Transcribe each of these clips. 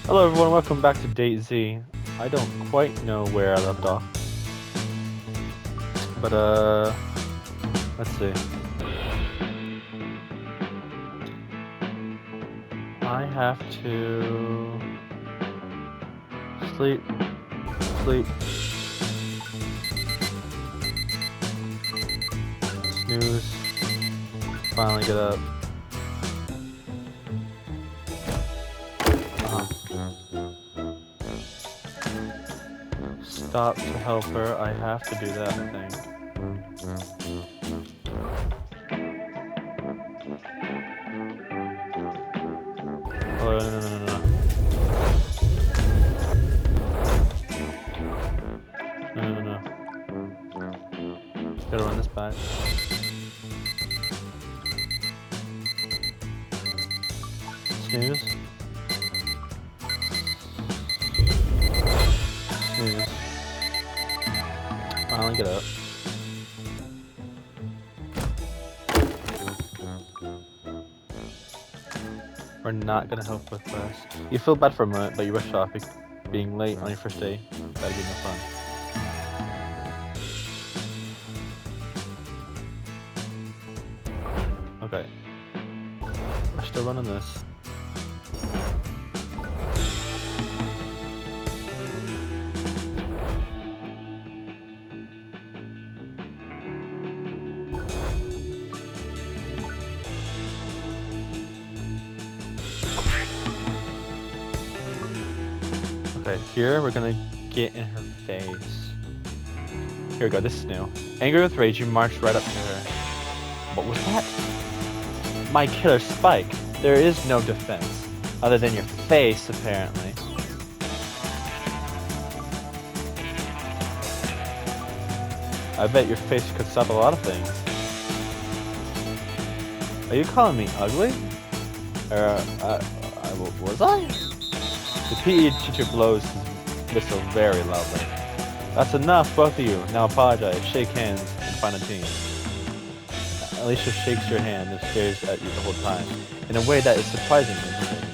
Hello everyone, welcome back to Date Z. I don't quite know where I left off. But let's see. I have to sleep. Snooze. Finally get up. Stop to help her. I have to do that, I think. Oh, no. No. Gotta run this back. Snooze. Snooze. Finally get up. We're not gonna help with this. You feel bad for a moment, but you rush off being late on your first day. That'd be no fun. Okay. We're still running this. Okay, here we're gonna get in her face. Here we go, this is new. Angry with rage, you marched right up to her. What was that? My killer spike. There is no defense, other than your face, apparently. I bet your face could stop a lot of things. Are you calling me ugly? Was I? The PE teacher blows his whistle very loudly. That's enough, both of you. Now apologize, shake hands, and find a team. Alicia shakes your hand and stares at you the whole time, in a way that is surprisingly moving.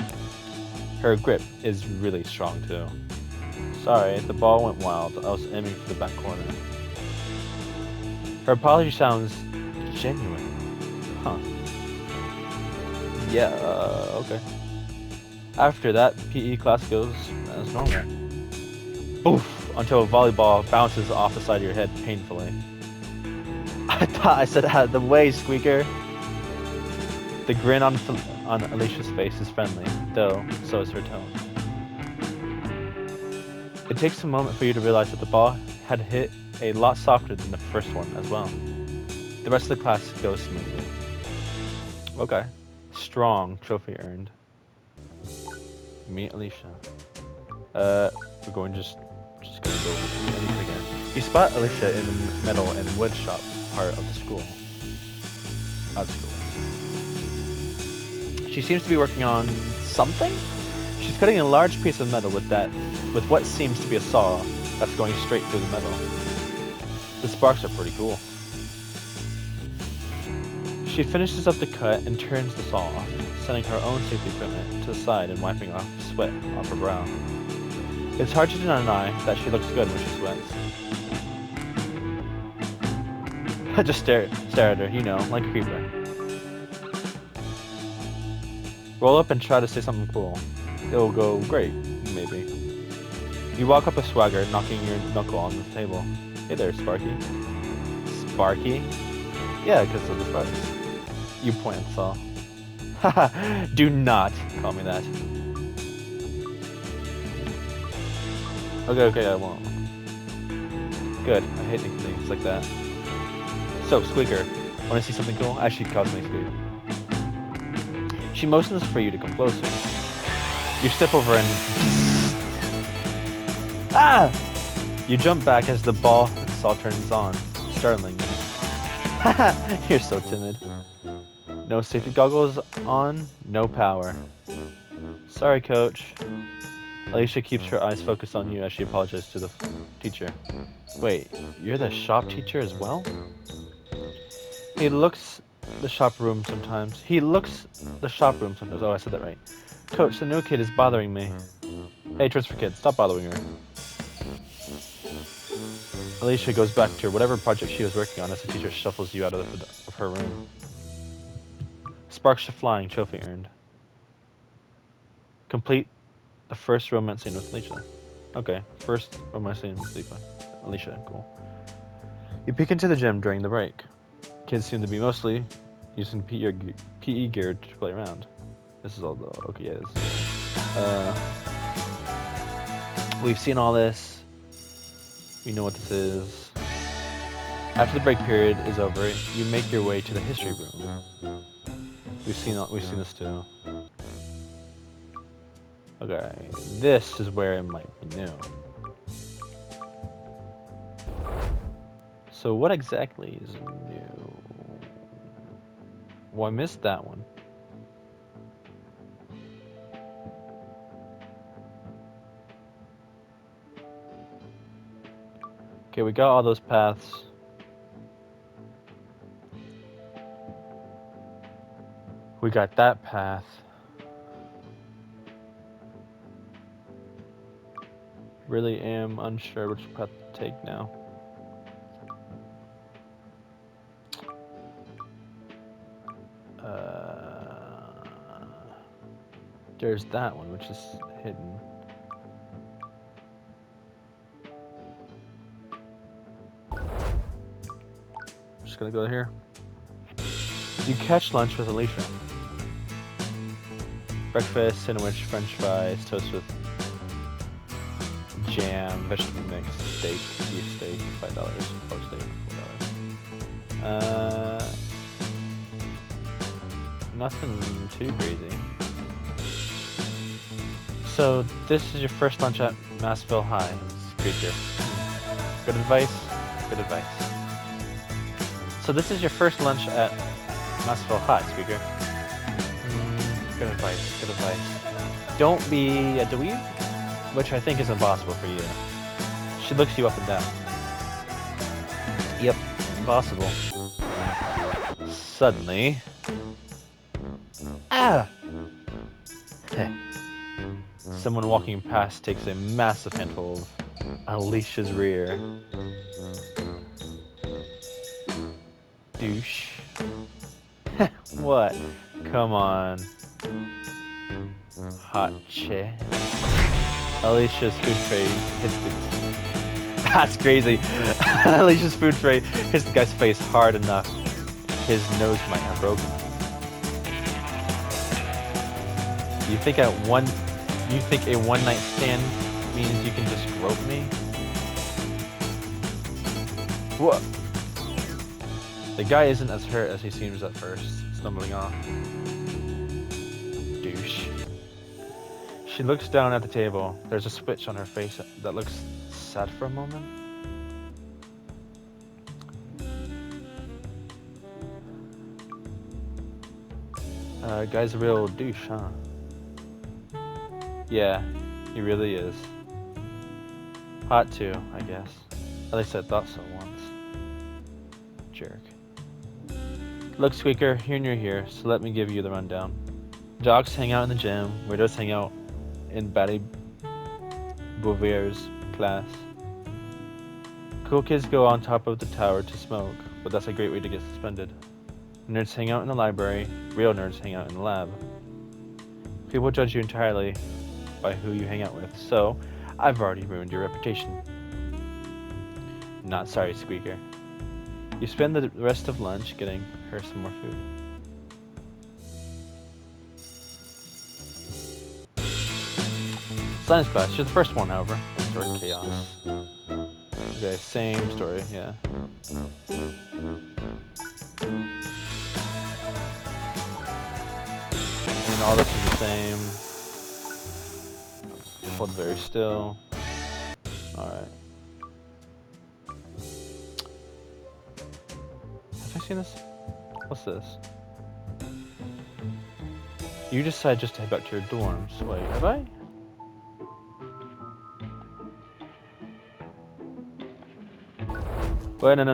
Her grip is really strong too. Sorry, the ball went wild. I was aiming for the back corner. Her apology sounds genuine. Huh. Yeah, okay. After that, PE class goes as normal. Boof! Until a volleyball bounces off the side of your head painfully. I thought I said out of the way, Squeaker! The grin on Alicia's face is friendly, though so is her tone. It takes a moment for you to realize that the ball had hit a lot softer than the first one as well. The rest of the class goes smoothly. Okay. Strong trophy earned. Meet Alicia. We're going just gonna go meet Alicia again. You spot Alicia in the metal and wood shop part of the school. At school. She seems to be working on something? She's cutting a large piece of metal with what seems to be a saw that's going straight through the metal. The sparks are pretty cool. She finishes up the cut and turns the saw off, setting her own safety equipment to the side and wiping off sweat off her brow. It's hard to deny that she looks good when she sweats. Just stare at her, you know, like a creeper. Roll up and try to say something cool. It'll go great, maybe. You walk up a swagger, knocking your knuckle on the table. Hey there, Sparky. Sparky? Yeah, because of the sparks. You point and saw. Haha, do not call me that. Okay, I won't. Good, I hate nicknames like that. So, Squeaker, wanna see something cool? As she calls me Squeaker. She motions for you to come closer. You step over and... Ah! You jump back as the ball saw turns on, startling you. Haha, you're so timid. No safety goggles on, no power. Sorry, coach. Alicia keeps her eyes focused on you as she apologizes to the teacher. Wait, you're the shop teacher as well? He looks the shop room sometimes. Oh, I said that right. Coach, the new kid is bothering me. Hey, Tricks for Kids, stop bothering her. Alicia goes back to whatever project she was working on as the teacher shuffles you out of her room. Sparks are flying, trophy earned. Complete the first romance scene with Alicia. Okay, first romance scene with Alicia, cool. You peek into the gym during the break. Kids seem to be mostly using PE gear to play around. This is all the okay, yeah, we've seen all this. We know what this is. After the break period is over, you make your way to the history room. We've seen this too. Okay, this is where it might be new. So what exactly is new? Well, I missed that one. Okay, we got all those paths. We got that path. Really am unsure which path to take now. There's that one, which is hidden. Just gonna go here. You catch lunch with Alicia. Breakfast, sandwich, french fries, toast with jam, vegetable mix, steak, beef steak, $5, pork steak, $4. Nothing too crazy. So this is your first lunch at Massville High, Squeaker. Good advice. Good advice. So this is your first lunch at Massville High, Squeaker. Good advice. Good advice. Don't be a dweeb, which I think is impossible for you. She looks you up and down. Yep, impossible. Suddenly. Ah! Someone walking past takes a massive handful of Alicia's rear. Douche. What? Come on. Hot chick. Alicia's food tray hits the... That's crazy. Alicia's food tray hits the guy's face hard enough. His nose might have broken. You think a one-night stand means you can just grope me? What? The guy isn't as hurt as he seems at first, stumbling off. Douche. She looks down at the table. There's a switch on her face that looks sad for a moment. Guy's a real douche, huh? Yeah, he really is. Hot too, I guess. At least I thought so once. Jerk. Look, Squeaker, you're new here, so let me give you the rundown. Jocks hang out in the gym, weirdos hang out in Batty Bouvier's class. Cool kids go on top of the tower to smoke, but that's a great way to get suspended. Nerds hang out in the library, real nerds hang out in the lab. People judge you entirely by who you hang out with, so I've already ruined your reputation. Not sorry, Squeaker. You spend the rest of lunch getting her some more food. Science class, you're the first one, however. Sort of chaos. Okay, same story, yeah. And all this is the same. Hold very still. Alright. Have I seen this? What's this? You decide just to head back to your dorms. Wait, have I? Wait, no.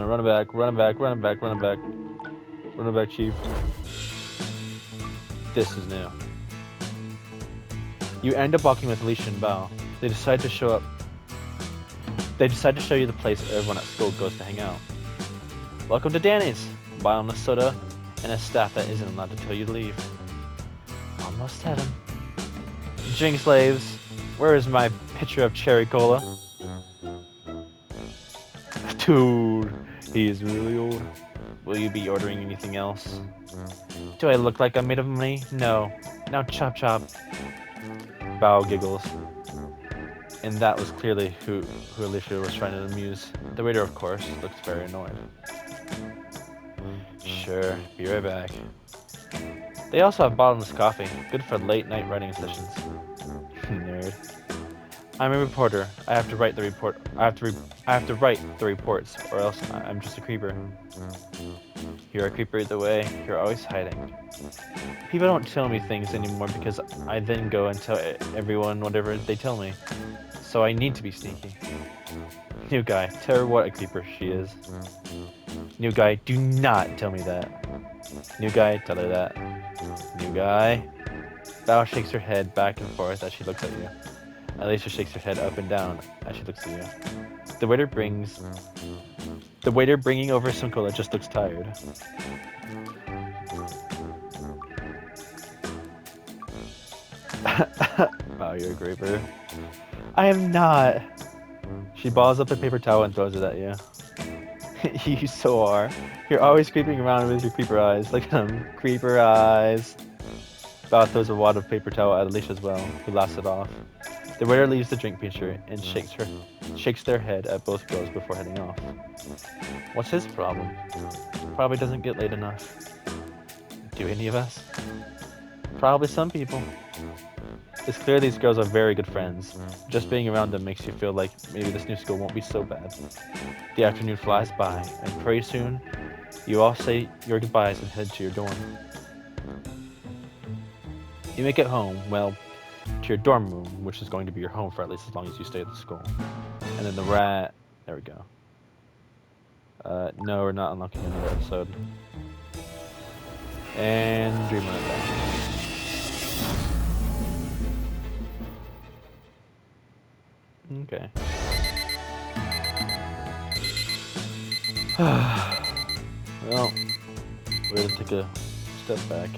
Run it back, Run it back, Chief. This is new. You end up walking with Alicia and Bao. They decide to show you the place everyone at school goes to hang out. Welcome to Danny's. Buy on a soda and a staff that isn't allowed to tell you to leave. Almost had him. Drink slaves. Where is my pitcher of cherry cola? Dude, he is really old. Will you be ordering anything else? Do I look like I'm made of money? No. Now chop chop. Bao giggles. And that was clearly who Alicia was trying to amuse. The waiter, of course, looks very annoyed. Sure, be right back. They also have bottomless coffee, good for late night writing sessions. Nerd. I'm a reporter. I have to write the report. I have to write the reports, or else I'm just a creeper. You're a creeper either way. You're always hiding. People don't tell me things anymore because I then go and tell everyone whatever they tell me. So I need to be sneaky. New guy, tell her what a creeper she is. New guy, do not tell me that. New guy, tell her that. New guy. Bao shakes her head back and forth as she looks at you. Alicia shakes her head up and down as she looks at you. The waiter bringing over some cola just looks tired. Wow, you're a creeper. I am not. She balls up a paper towel and throws it at you. You so are. You're always creeping around with your creeper eyes. Look at them. Creeper eyes. Bao throws a wad of paper towel at Alicia as well, who laughs it off. The waiter leaves the drink pitcher and shakes their head at both girls before heading off. What's his problem? Probably doesn't get laid enough. Do any of us? Probably some people. It's clear these girls are very good friends. Just being around them makes you feel like maybe this new school won't be so bad. The afternoon flies by, and pretty soon, you all say your goodbyes and head to your dorm. You make it home, well, to your dorm room, which is going to be your home for at least as long as you stay at the school. And then the rat... There we go. No, we're not unlocking another episode. And Dream on it back. Okay. Well, we're gonna take a step back.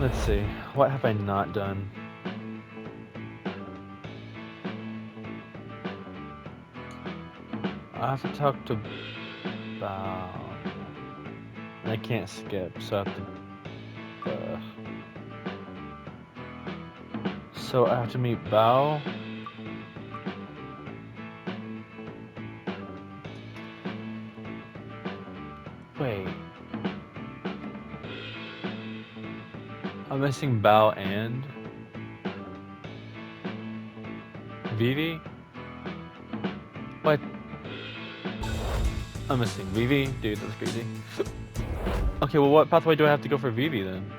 Let's see, what have I not done? I have to talk to Bao. I can't skip, so I have to... So I have to meet Bao. Wait. I'm missing Bao and Vivi? What? I'm missing Vivi? Dude, that's crazy. Okay, well what pathway do I have to go for Vivi then?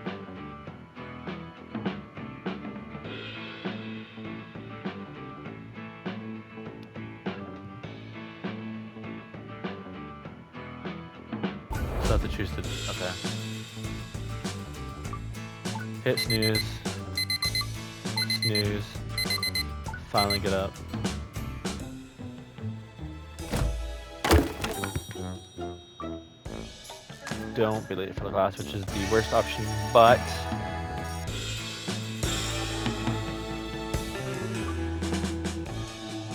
So I have to choose to... Okay. Hit snooze. Snooze. Finally get up. Don't be late for the class, which is the worst option, but...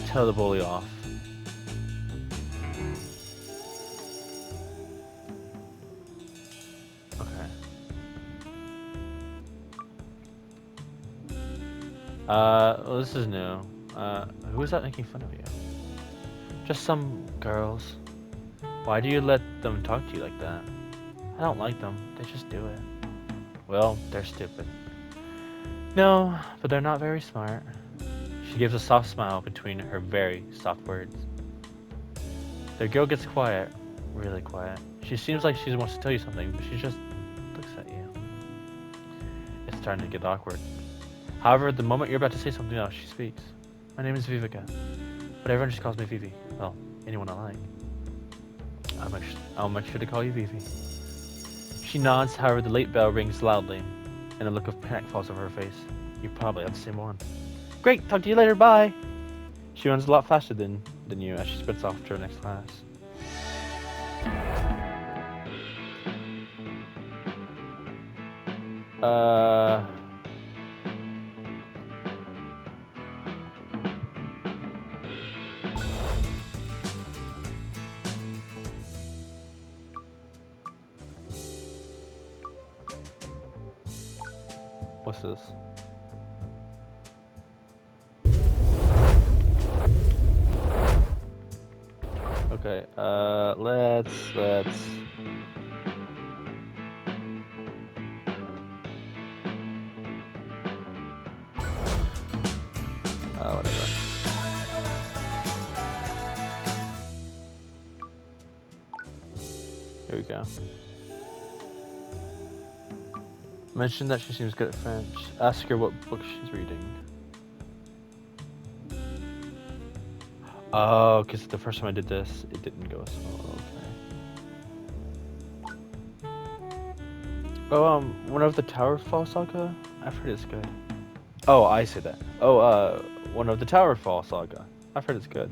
Tell the bully off. Well, this is new. Who is that making fun of you? Just some girls. Why do you let them talk to you like that? I don't like them. They just do it. Well, they're stupid. No, but they're not very smart. She gives a soft smile between her very soft words. The girl gets quiet. Really quiet. She seems like she wants to tell you something, but she just looks at you. It's starting to get awkward. However, the moment you're about to say something else, she speaks. My name is Vivica, but everyone just calls me Vivi. Well, anyone I like. I'll make sure to call you Vivi. She nods, however the late bell rings loudly, and a look of panic falls over her face. You probably have the same one. Great, talk to you later, bye! She runs a lot faster than you as she sprints off to her next class. What's this? Okay, let's... whatever. Here we go. Mention that she seems good at French. Ask her what book she's reading. Oh, because the first time I did this, it didn't go as well. Okay. Oh, one of the Tower Fall Saga? I've heard it's good. Oh, I say that. Oh, one of the Tower Fall Saga. I've heard it's good.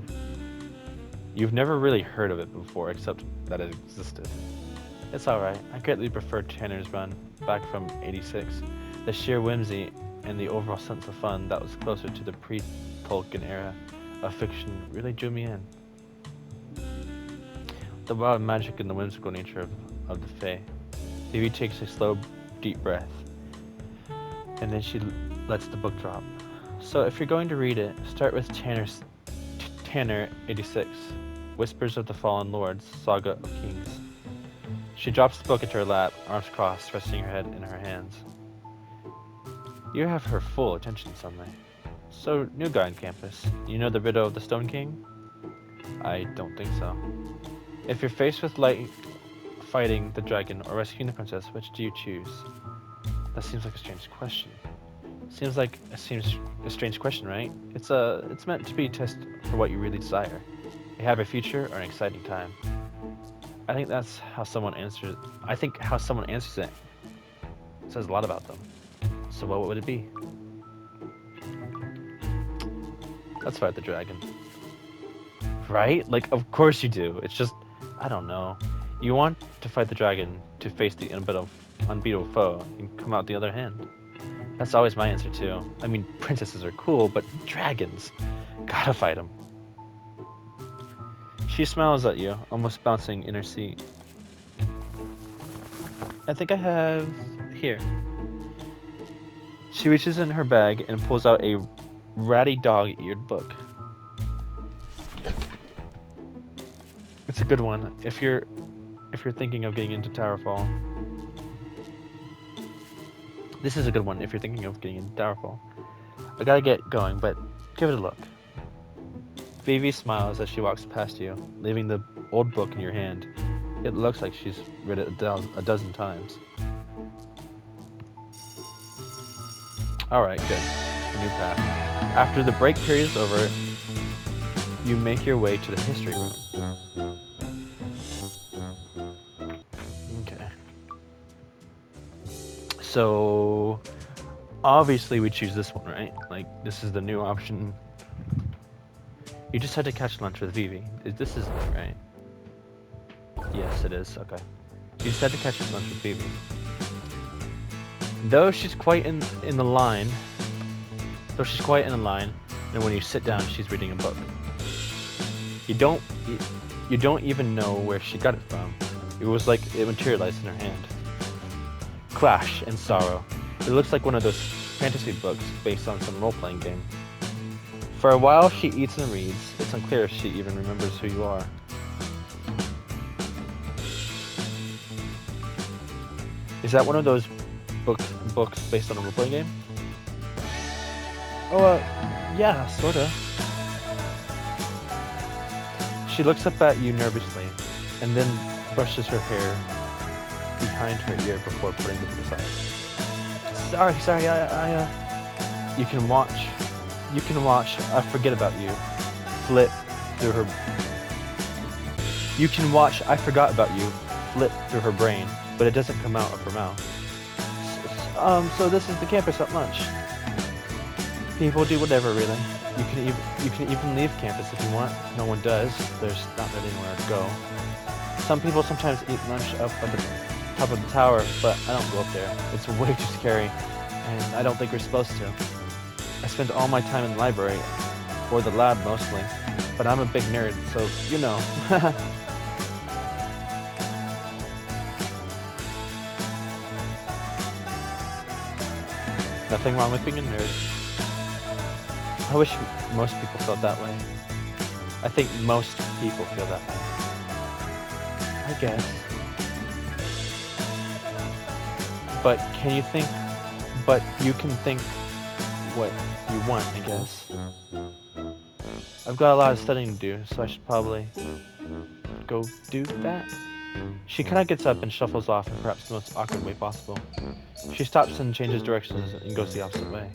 You've never really heard of it before, except that it existed. It's alright. I greatly prefer Tanner's Run, back from '86. The sheer whimsy and the overall sense of fun that was closer to the pre-Tolkien era of fiction really drew me in. The wild magic and the whimsical nature of the Fae. Phoebe takes a slow, deep breath, and then she lets the book drop. So if you're going to read it, start with Tanner 86, Whispers of the Fallen Lords, Saga of Kings. She drops the book into her lap, arms crossed, resting her head in her hands. You have her full attention, Sunlight. So, new guy on campus, you know the riddle of the Stone King? I don't think so. If you're faced with Light fighting the dragon or rescuing the princess, which do you choose? That seems like a strange question. Seems a strange question, right? It's meant to be a test for what you really desire. A happy future or an exciting time. I think how someone answers it says a lot about them. So what would it be? Let's fight the dragon. Right? Like, of course you do. It's just, I don't know. You want to fight the dragon to face the unbeatable foe and come out the other hand. That's always my answer too. I mean, princesses are cool, but dragons, gotta fight them. She smiles at you, almost bouncing in her seat. I think I have... here. She reaches in her bag and pulls out a ratty dog-eared book. It's a good one if you're thinking of getting into Towerfall. This is a good one if you're thinking of getting into Towerfall. I gotta get going, but give it a look. Phoebe smiles as she walks past you, leaving the old book in your hand. It looks like she's read it a dozen times. Alright, good. A new path. After the break period is over, you make your way to the history room. Okay. So, obviously we choose this one, right? Like, this is the new option. You just had to catch lunch with Vivi. This isn't it, right? Yes, it is. Okay. You just had to catch lunch with Vivi. Though she's quite in the line, and when you sit down, she's reading a book. You don't even know where she got it from. It was like it materialized in her hand. Clash and Sorrow. It looks like one of those fantasy books based on some role-playing game. For a while, she eats and reads. It's unclear if she even remembers who you are. Is that one of those books based on a role-playing game? Oh, yeah, sorta. She looks up at you nervously, and then brushes her hair behind her ear before putting the book aside. Sorry, You can watch I Forget About You flit through her... You can watch I Forgot About You flit through her brain but it doesn't come out of her mouth. So this is the campus at lunch. People do whatever, really. You can even leave campus if you want. No one does. There's not really anywhere to go. Some people sometimes eat lunch up at the top of the tower, but I don't go up there. It's way too scary, and I don't think we're supposed to. I spend all my time in the library, or the lab mostly, but I'm a big nerd, so you know. Nothing wrong with being a nerd. I wish most people felt that way. I think most people feel that way. I guess. But you can think what you want, I guess. I've got a lot of studying to do, so I should probably go do that. She kind of gets up and shuffles off in perhaps the most awkward way possible. She stops and changes directions and goes the opposite way.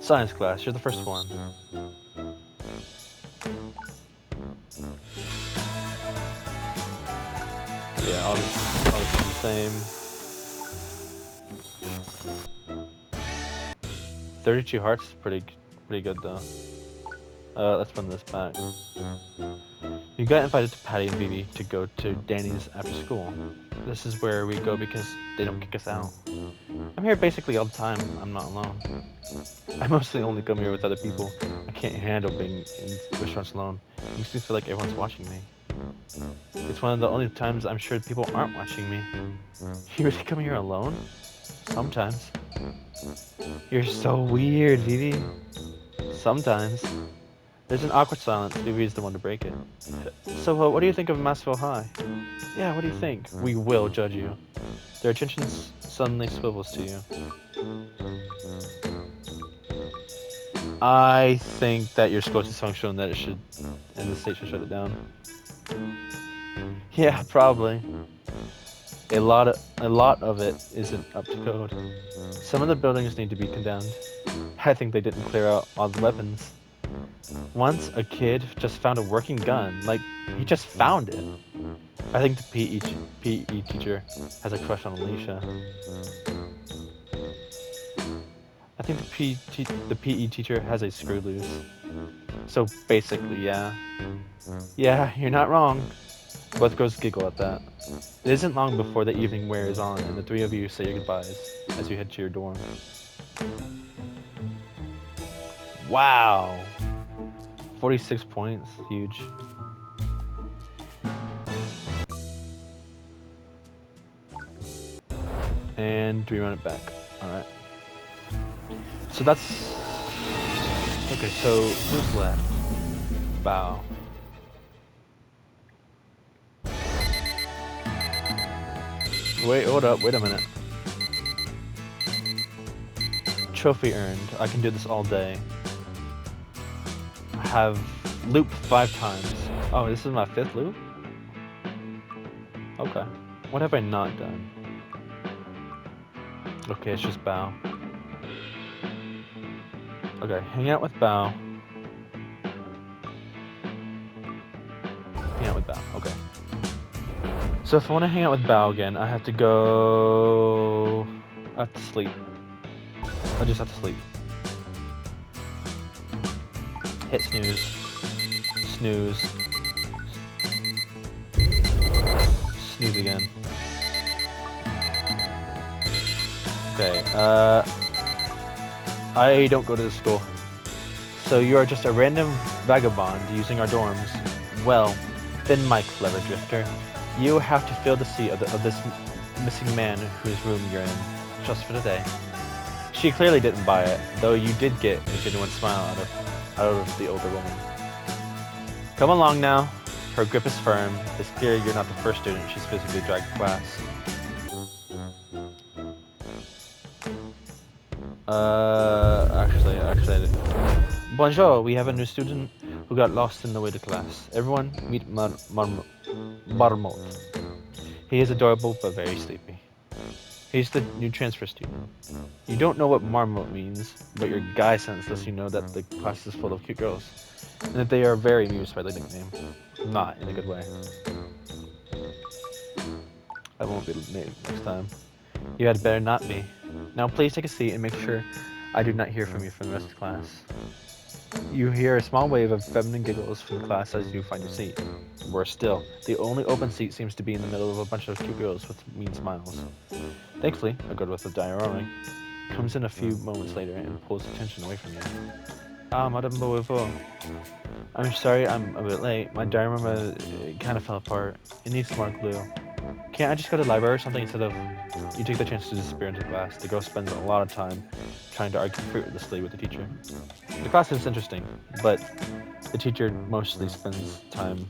Science class, you're the first one. Yeah, all the same. 32 hearts is pretty good though. Let's run this back. You got invited to Patty and Vivi to go to Danny's after school. This is where we go because they don't kick us out. I'm here basically all the time. I'm not alone. I mostly only come here with other people. I can't handle being in restaurants alone. It makes me feel like everyone's watching me. It's one of the only times I'm sure people aren't watching me. You really come here alone? Sometimes. You're so weird, Vivi. Sometimes. There's an awkward silence. Vivi's the one to break it. So, what do you think of Massville High? Yeah, what do you think? We will judge you. Their attention suddenly swivels to you. I think that your school is functional and that it should, and the state should shut it down. Yeah, probably. A lot of it isn't up to code. Some of the buildings need to be condemned. I think they didn't clear out all the weapons. Once a kid just found a working gun, like he just found it. I think the PE teacher has a crush on Alicia. I think the PE teacher has a screw loose. So basically, yeah. Yeah, you're not wrong. Both girls giggle at that. It isn't long before the evening wears on and the three of you say your goodbyes as you head to your dorm. Wow! 46 points, huge. And we run it back. Alright. So that's... Okay, so who's left? Bow. Wait, hold up, wait a minute. Trophy earned. I can do this all day. Have looped 5 times. Oh, this is my 5th loop? Okay. What have I not done? Okay, it's just Bow. Okay, hang out with Bow. Hang out with Bow, okay. So if I want to hang out with Bow again, I have to go... I have to sleep. I just have to sleep. Hit snooze. Snooze. Snooze again. Okay, I don't go to this school. So you are just a random vagabond using our dorms. Well, then my clever drifter, you have to fill the seat of this missing man whose room you're in, just for today. She clearly didn't buy it, though you did get a genuine smile out of the older woman. Come along now. Her grip is firm. It's clear you're not the first student she's physically dragged to class. Actually, I didn't. Bonjour, we have a new student who got lost in the way to class. Everyone, meet Marmot. He is adorable but very sleepy. He's the new transfer student. You don't know what Marmot means, but your guy sense lets you know that the class is full of cute girls. and that they are very amused by the nickname. Not in a good way. I won't be late next time. You had better not be. Now please take a seat and make sure I do not hear from you for the rest of the class. You hear a small wave of feminine giggles from the class as you find your seat. Worse still, the only open seat seems to be in the middle of a bunch of cute girls with mean smiles. Thankfully, a girl with a diorama comes in a few moments later and pulls attention away from you. Ah, Madame Beauvoir. I'm sorry I'm a bit late. My diorama kind of fell apart. It needs some more glue. Can't I just go to the library or something instead of... You take the chance to disappear into class. The girl spends a lot of time trying to argue fruitlessly with the teacher. The class is interesting, but the teacher mostly spends time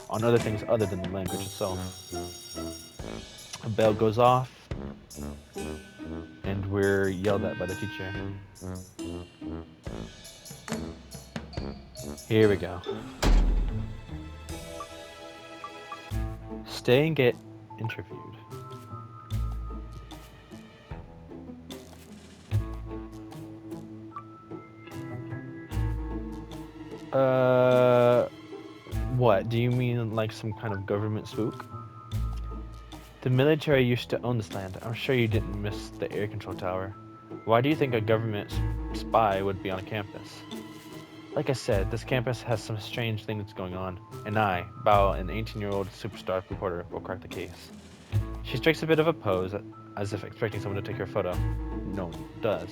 on other things other than the language itself. A bell goes off, and we're yelled at by the teacher. Here we go. Stay and get interviewed. What? Do you mean like some kind of government spook? The military used to own this land. I'm sure you didn't miss the air control tower. Why do you think a government spy would be on a campus? Like I said, this campus has some strange things going on, and I, Bao, an 18-year-old superstar reporter, will crack the case. She strikes a bit of a pose, as if expecting someone to take her photo. No one does.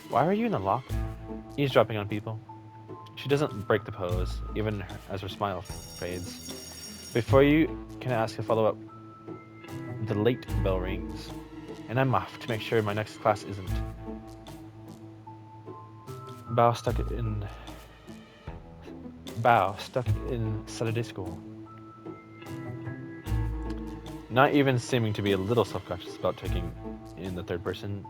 Why are you in the locker? Eavesdropping on people? She doesn't break the pose, even as her smile fades. Before you can ask a follow-up, the late bell rings, and I'm off to make sure my next class isn't. Bao stuck in Saturday school. Not even seeming to be a little self-conscious about taking in the third person,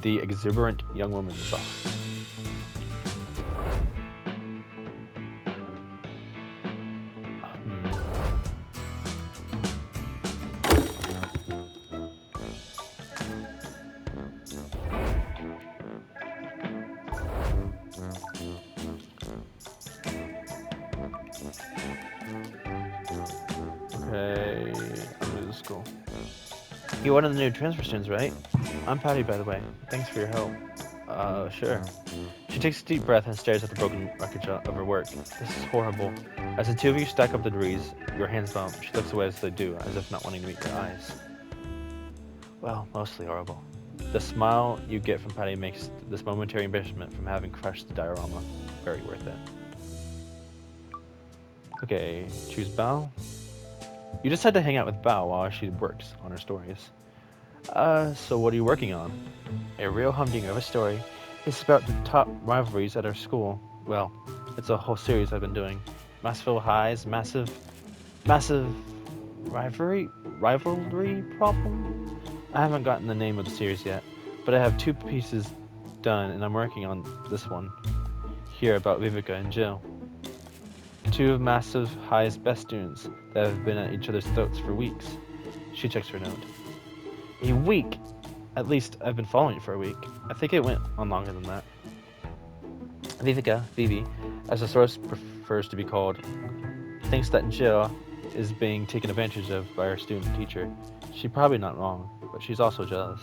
the exuberant young woman is off. Okay, I'm new to school. You're one of the new transfer students, right? I'm Patty, by the way. Thanks for your help. Sure. She takes a deep breath and stares at the broken wreckage of her work. This is horrible. As the two of you stack up the debris, your hands bump. She looks away as they do, as if not wanting to meet your eyes. Well, mostly horrible. The smile you get from Patty makes this momentary embarrassment from having crushed the diorama very worth it. Okay, choose Bao. You decide to hang out with Bao while she works on her stories. So what are you working on? A real humdinger of a story. It's about the top rivalries at our school. Well, it's a whole series I've been doing. Massville High's massive rivalry problem? I haven't gotten the name of the series yet, but I have 2 pieces done and I'm working on this one here about Vivica and Jill. 2 of Massive High's best students that have been at each other's throats for weeks. She checks her note. A week? At least I've been following it for a week. I think it went on longer than that. Vivica, Vivi, as the source prefers to be called, thinks that Jill is being taken advantage of by her student teacher. She's probably not wrong, but she's also jealous.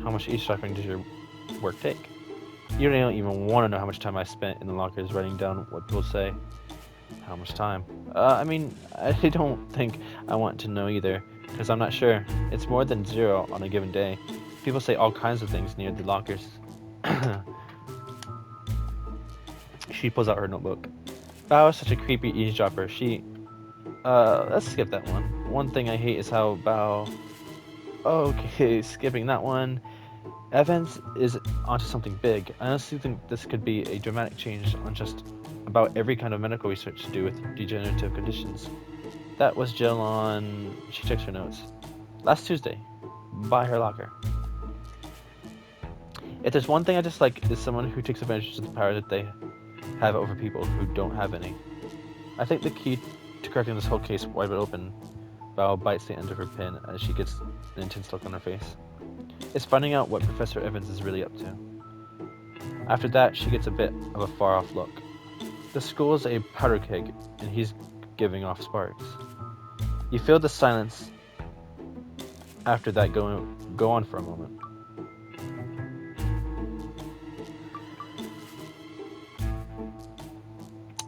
How much eavesdropping does your work take? You don't even want to know how much time I spent in the lockers writing down what people say. How much time? I mean, I don't think I want to know either, because I'm not sure. It's more than 0 on a given day. People say all kinds of things near the lockers. She pulls out her notebook. Bao is such a creepy eavesdropper. Let's skip that one. One thing I hate is how Bao... Okay, skipping that one. Evans is onto something big. I honestly think this could be a dramatic change on just about every kind of medical research to do with degenerative conditions. That was Jill on... She checks her notes. Last Tuesday. By her locker. If there's one thing I dislike, is someone who takes advantage of the power that they have over people who don't have any. I think the key to cracking this whole case wide open, Bao bites the end of her pen as she gets an intense look on her face. is finding out what Professor Evans is really up to. After that, she gets a bit of a far-off look. The school is a powder keg, and he's giving off sparks. You feel the silence after that go on for a moment.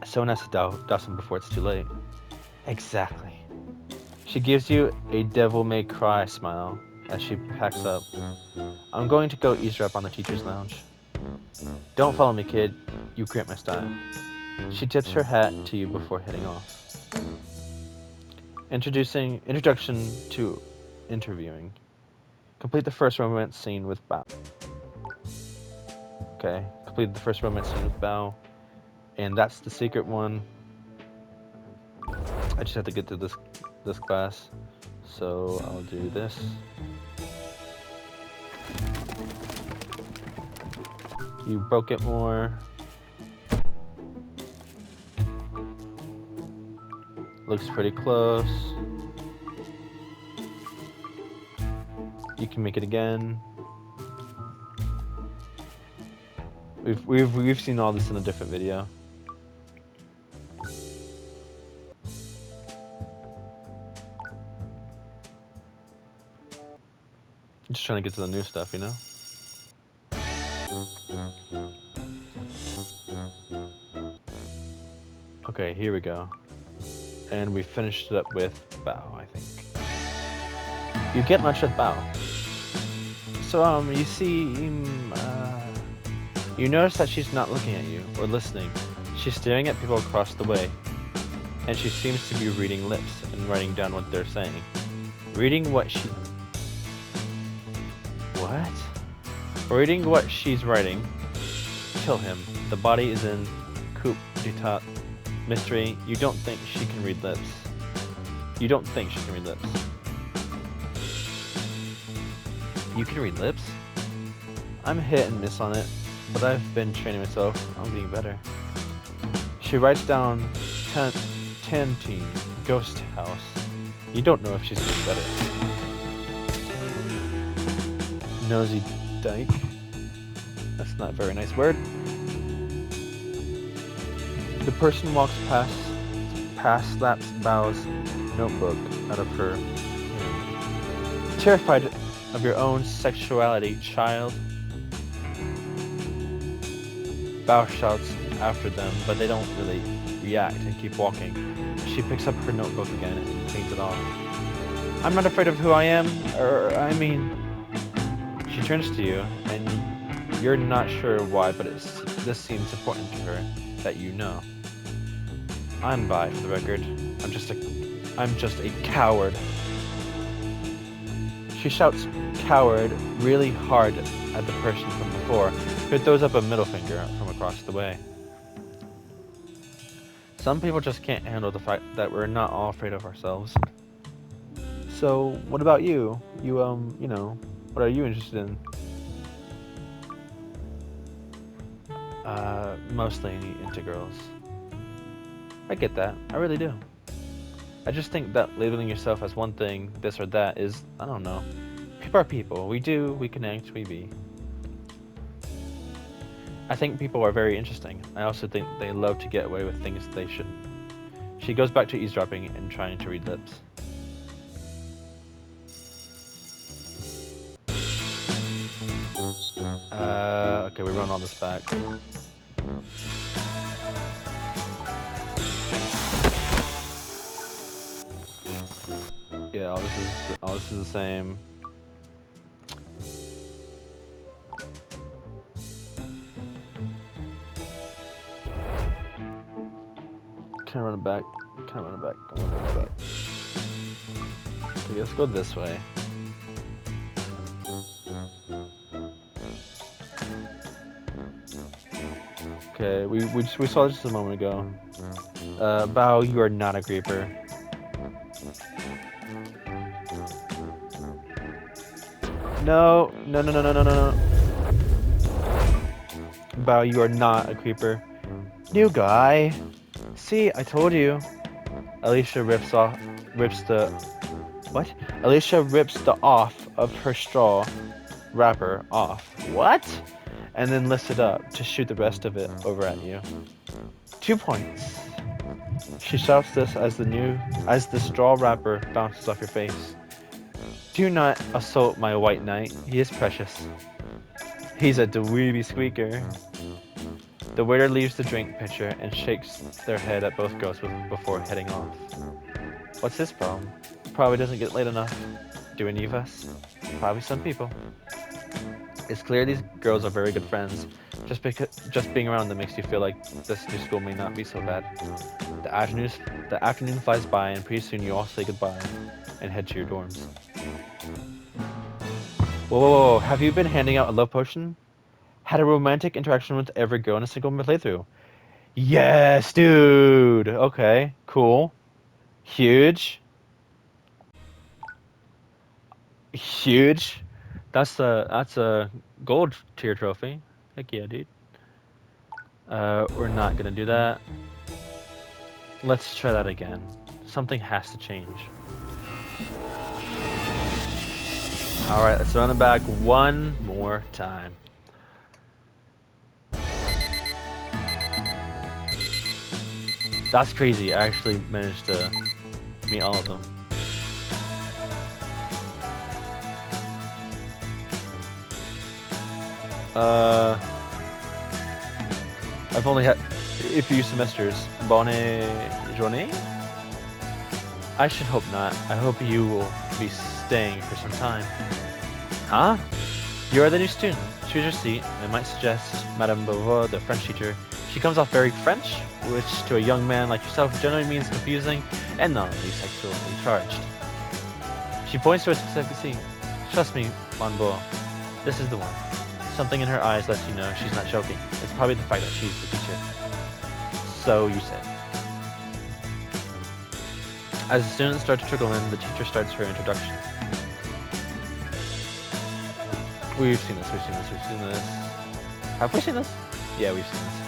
Someone has to douse him before it's too late. Exactly. She gives you a devil-may-cry smile as she packs up. I'm going to go eavesdrop on the teacher's lounge. Don't follow me, kid. You cramp my style. She tips her hat to you before heading off. Introduction to interviewing. Complete the first romance scene with Bao. Okay, complete the first romance scene with Bao. And that's the secret one. I just have to get through this class. So I'll do this. You broke it more. Looks pretty close. You can make it again. We've seen all this in a different video. Just trying to get to the new stuff, you know? Okay, here we go. And we finished it up with Bao, I think. You get much with Bao. So, you see, you notice that she's not looking at you or listening. She's staring at people across the way. And she seems to be reading lips and writing down what they're saying. Reading what she's writing. Kill him. The body is in coup d'etat. Mystery. You don't think she can read lips. You don't think she can read lips. You can read lips? I'm hit and miss on it, but I've been training myself. I'm getting better. She writes down Tantine, Ghost House. You don't know if she's getting better. Nosy dyke. That's not a very nice word. The person walks slaps Bao's notebook out of her hand. Terrified of your own sexuality, child. Bao shouts after them, but they don't really react and keep walking. She picks up her notebook again and cleans it off. I'm not afraid of who I am, She turns to you, and you're not sure why, but this seems important to her that you know. I'm Bai, for the record. I'm just a coward. She shouts coward really hard at the person from before, who throws up a middle finger from across the way. Some people just can't handle the fact that we're not all afraid of ourselves. So, what about you? What are you interested in? Mostly into girls. I get that. I really do. I just think that labeling yourself as one thing, this or that, is, I don't know. People are people. We connect, we be. I think people are very interesting. I also think they love to get away with things they shouldn't. She goes back to eavesdropping and trying to read lips. Okay, we run all this back. Yeah, all this is the same. Can I run it back? Okay, let's go this way. Okay, we saw this just a moment ago. Bao, you are not a creeper. No. Bao, you are not a creeper. New guy. See, I told you. Alicia rips the off of her straw wrapper off. What? And then lifts it up to shoot the rest of it over at you. 2 points. She shouts this as the straw wrapper bounces off your face. Do not assault my white knight. He is precious. He's a dweeby squeaker. The waiter leaves the drink pitcher and shakes their head at both girls before heading off. What's his problem? Probably doesn't get laid enough. Do any of us? Probably some people. It's clear these girls are very good friends. Just being around them makes you feel like this new school may not be so bad. The afternoon flies by, and pretty soon you all say goodbye and head to your dorms. Whoa, have you been handing out a love potion? Had a romantic interaction with every girl in a single playthrough. Yes, dude! Okay, cool. Huge. Huge. That's a gold tier trophy. Heck yeah, dude. We're not gonna do that. Let's try that again. Something has to change. Alright, let's run it back one more time. That's crazy. I actually managed to meet all of them. I've only had a few semesters. Bonne journée? I should hope not. I hope you will be staying for some time. Huh? You are the new student. Choose your seat. I might suggest Madame Beauvoir, the French teacher. She comes off very French, which to a young man like yourself generally means confusing and not only sexually charged. She points to a specific seat. Trust me, Mon Beau. This is the one. Something in her eyes lets you know she's not joking. It's probably the fact that she's the teacher. So you say. As the students start to trickle in, the teacher starts her introduction. We've seen this. Have we seen this? Yeah, we've seen this.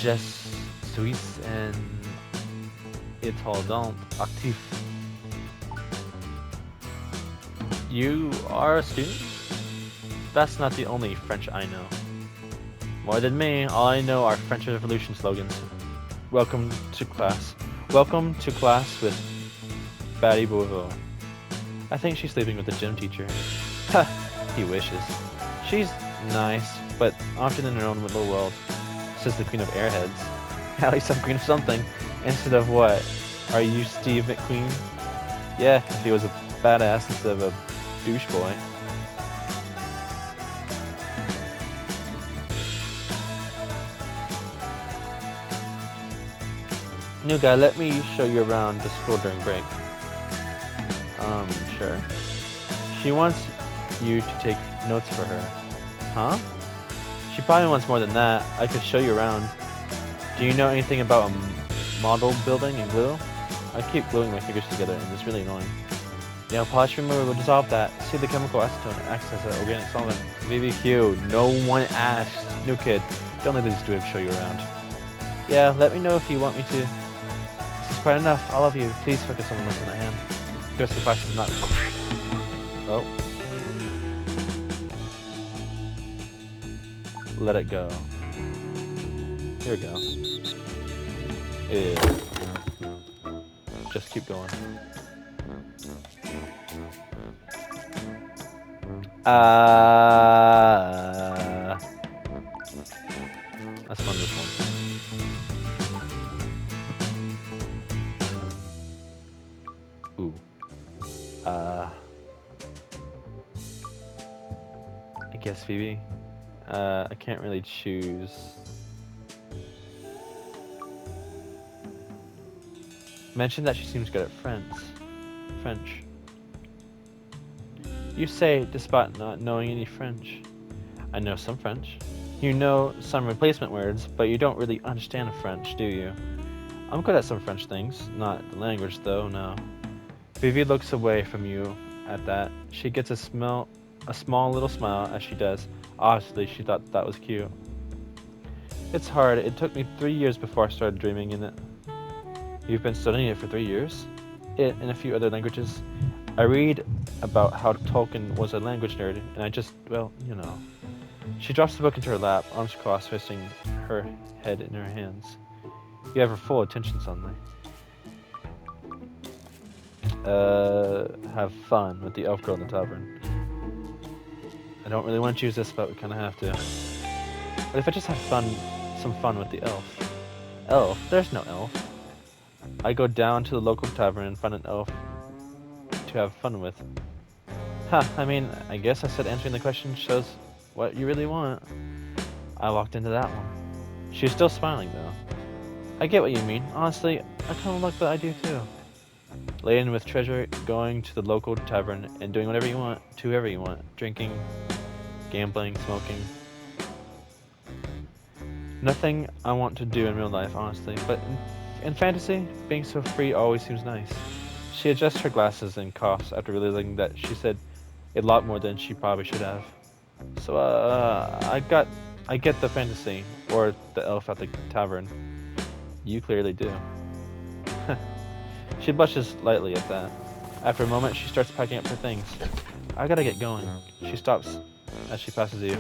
Je suis un étudiant actif. You are a student? That's not the only French I know. More than me, all I know are French Revolution slogans. Welcome to class. Welcome to class with Batty Beauvau. I think she's sleeping with the gym teacher. Ha! He wishes. She's nice, but often in her own little world, says the Queen of Airheads. At least I'm Queen of something. Instead of what? Are you Steve McQueen? Yeah, if he was a badass instead of a douche boy. New guy, let me show you around the school during break. Sure. She wants you to take notes for her. Huh? She probably wants more than that. I could show you around. Do you know anything about a model building and glue? I keep gluing my fingers together and it's really annoying. Nail polish remover will dissolve that. See, the chemical acetone acts as an organic solvent. VVQ, no one asked. New kid, don't let these dudes show you around. Yeah, let me know if you want me to. This is quite enough, all of you. Please focus on the lesson at hand. Guess the class is not. Oh. Let it go. Here we go. Ew. Just keep going. That's fun, this one. Ooh. I guess Phoebe. I can't really choose. Mention that she seems good at French. You say, despite not knowing any French. I know some French. You know some replacement words, but you don't really understand French, do you? I'm good at some French things, not the language though, no. Vivi looks away from you at that. She gets a small little smile as she does. Obviously, she thought that was cute. It's hard. It took me 3 years before I started dreaming in it. You've been studying it for 3 years? It and a few other languages. I read about how Tolkien was a language nerd, and I just, well, you know. She drops the book into her lap, arms crossed, resting her head in her hands. You have her full attention suddenly. Have fun with the elf girl in the tavern. I don't really want to choose this, but we kind of have to. What if I just have some fun with the elf? Elf? There's no elf. I go down to the local tavern and find an elf to have fun with. I mean, I guess I said answering the question shows what you really want. I walked into that one. She was still smiling, though. I get what you mean. Honestly, I kind of like the idea, too. Laden with treasure, going to the local tavern and doing whatever you want, to whoever you want. Drinking, gambling, smoking. Nothing I want to do in real life, honestly, but in fantasy, being so free always seems nice. She adjusts her glasses and coughs after realizing that she said a lot more than she probably should have. So, I get the fantasy, or the elf at the tavern. You clearly do. She blushes lightly at that. After a moment, she starts packing up her things. I gotta get going. She stops as she passes you.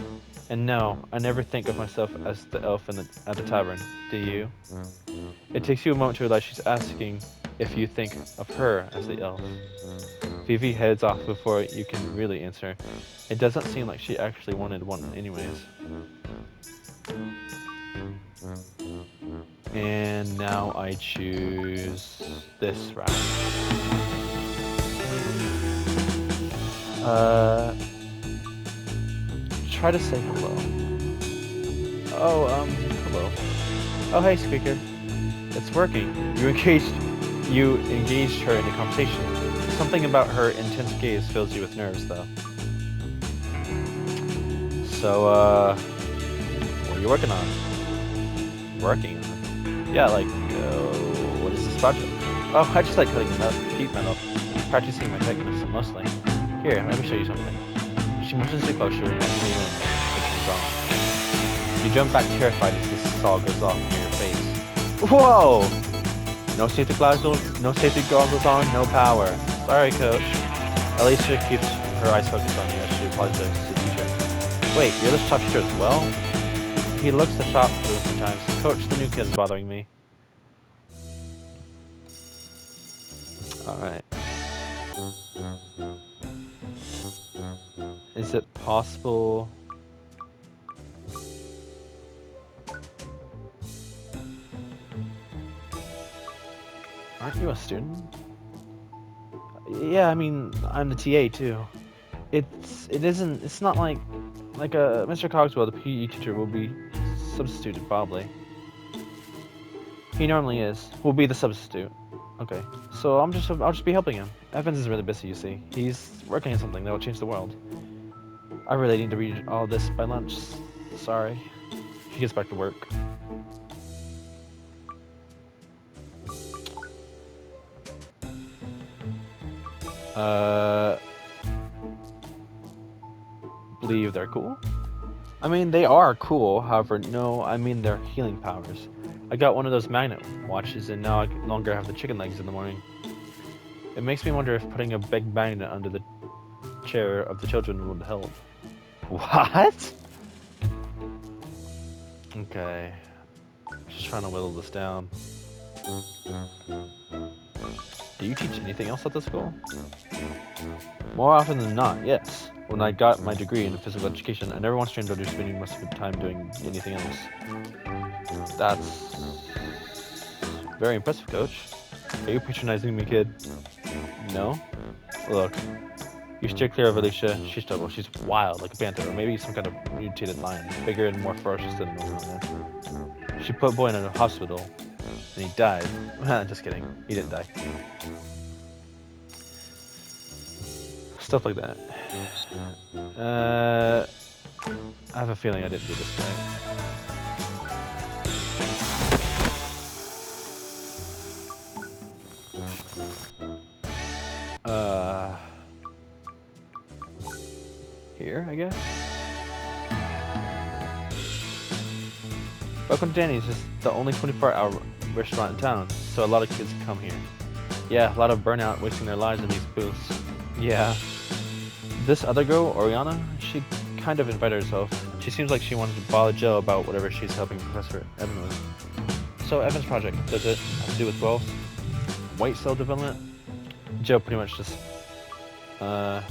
And no, I never think of myself as the elf at the tavern. Do you? It takes you a moment to realize she's asking if you think of her as the elf. Vivi heads off before you can really answer. It doesn't seem like she actually wanted one anyways. And now I choose this route. Try to say hello. Oh, hello. Oh, hey, Squeaker. It's working. You engaged her in a conversation. Something about her intense gaze fills you with nerves, though. So, what are you working on? Working on? Yeah, like, what is this project? Oh, I just like cutting sheet metal, practicing my techniques mostly. Here, let me show you something. She motions you closer and she's off. You jump back terrified as this saw goes off near your face. Whoa! No safety goggles on, no power. Sorry, coach. Alicia keeps her eyes focused on you as she apologizes to the teacher. Wait, you're the shop teacher as well? He looks the shop through sometimes. Coach, the new kid's bothering me. Alright. Is it possible... Aren't you a student? Yeah, I mean, I'm the TA too. It's not like a Mr. Cogswell, the PE teacher, will be substituted probably. He normally is. Will be the substitute. Okay, so I'll just be helping him. Evans is really busy, you see. He's working on something that will change the world. I really need to read all this by lunch. Sorry. He gets back to work. Believe they're cool? I mean, they are cool, however, no, I mean their healing powers. I got one of those magnet watches, and now I no longer have the chicken legs in the morning. It makes me wonder if putting a big magnet under the chair of the children would help. What? Okay. Just trying to whittle this down. Do you teach anything else at the school? More often than not, yes. When I got my degree in physical education, I never once dreamed of spending much of the time doing anything else. That's very impressive, Coach. Are you patronizing me, kid? No? Look, you steer clear of Alicia. She's trouble. She's wild, like a panther, or maybe some kind of mutated lion, bigger and more ferocious than a normal man. She put boy in a hospital, and he died. Just kidding. He didn't die. Stuff like that. I have a feeling I didn't do this right. Here, I guess? Welcome to Danny's. It's the only 24-hour restaurant in town, so a lot of kids come here. Yeah, a lot of burnout wasting their lives in these booths. Yeah. This other girl, Oriana, she kind of invited herself. She seems like she wanted to bother Joe about whatever she's helping Professor Evan with. So Evan's project, does it have to do with growth? White cell development? Joe pretty much just... Oh,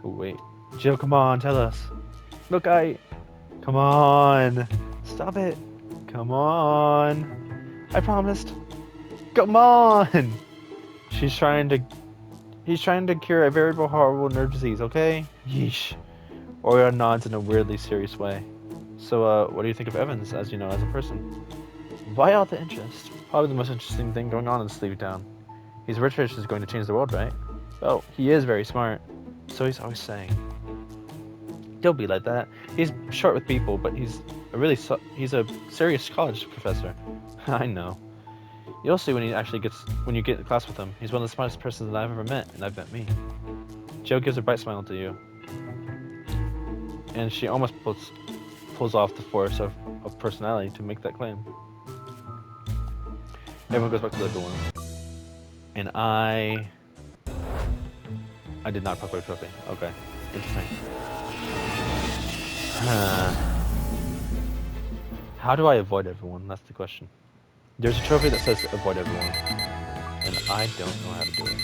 wait. Joe, come on, tell us. Look, come on. Stop it. Come on. I promised. Come on. He's trying to cure a very horrible nerve disease, okay? Yeesh. Orion nods in a weirdly serious way. So, what do you think of Evans, as you know, as a person? Why all the interest? Probably the most interesting thing going on in Sleepy Town. His research is going to change the world, right? Well, he is very smart. So he's always saying. Don't be like that. He's short with people, but he's a serious college professor. I know. You'll see when you get in class with him. He's one of the smartest persons that I've ever met, and I've met me. Joe gives a bright smile to you. And she almost pulls off the force of personality to make that claim. Everyone goes back to the dorm. And I did not pop a trophy. Okay. Interesting. How do I avoid everyone? That's the question. There's a trophy that says avoid everyone. And I don't know how to do it.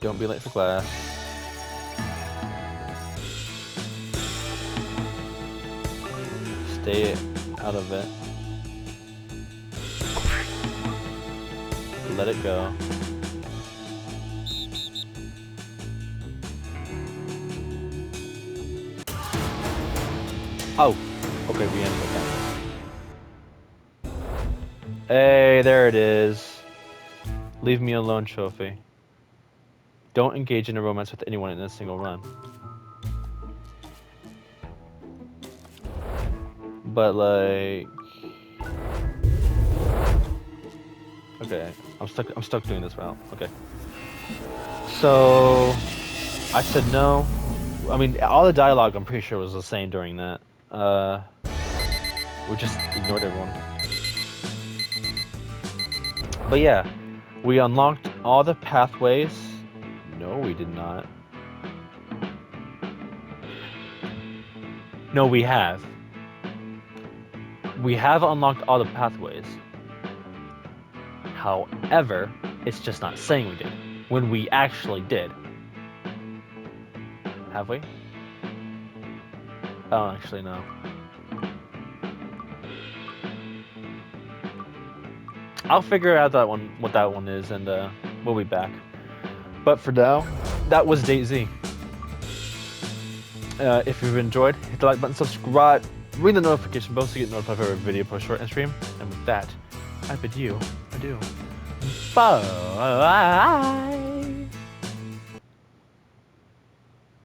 Don't be late for class. Stay out of it. Let it go. Oh, okay, we ended with that. Hey, there it is. Leave me alone, trophy. Don't engage in a romance with anyone in a single run. But like, okay, I'm stuck doing this route. Okay. So I said no. I mean, all the dialogue I'm pretty sure was the same during that. We just ignored everyone. But yeah, we unlocked all the pathways. No, we did not. No, we have. We have unlocked all the pathways. However, it's just not saying we did. When we actually did. Have we? Oh, actually, no. I'll figure out what that one is, and we'll be back. But for now, that was DayZ. If you've enjoyed, hit the like button, subscribe, ring the notification bell so you get notified of every video post, short, and stream. And with that, I bid you adieu. Bye.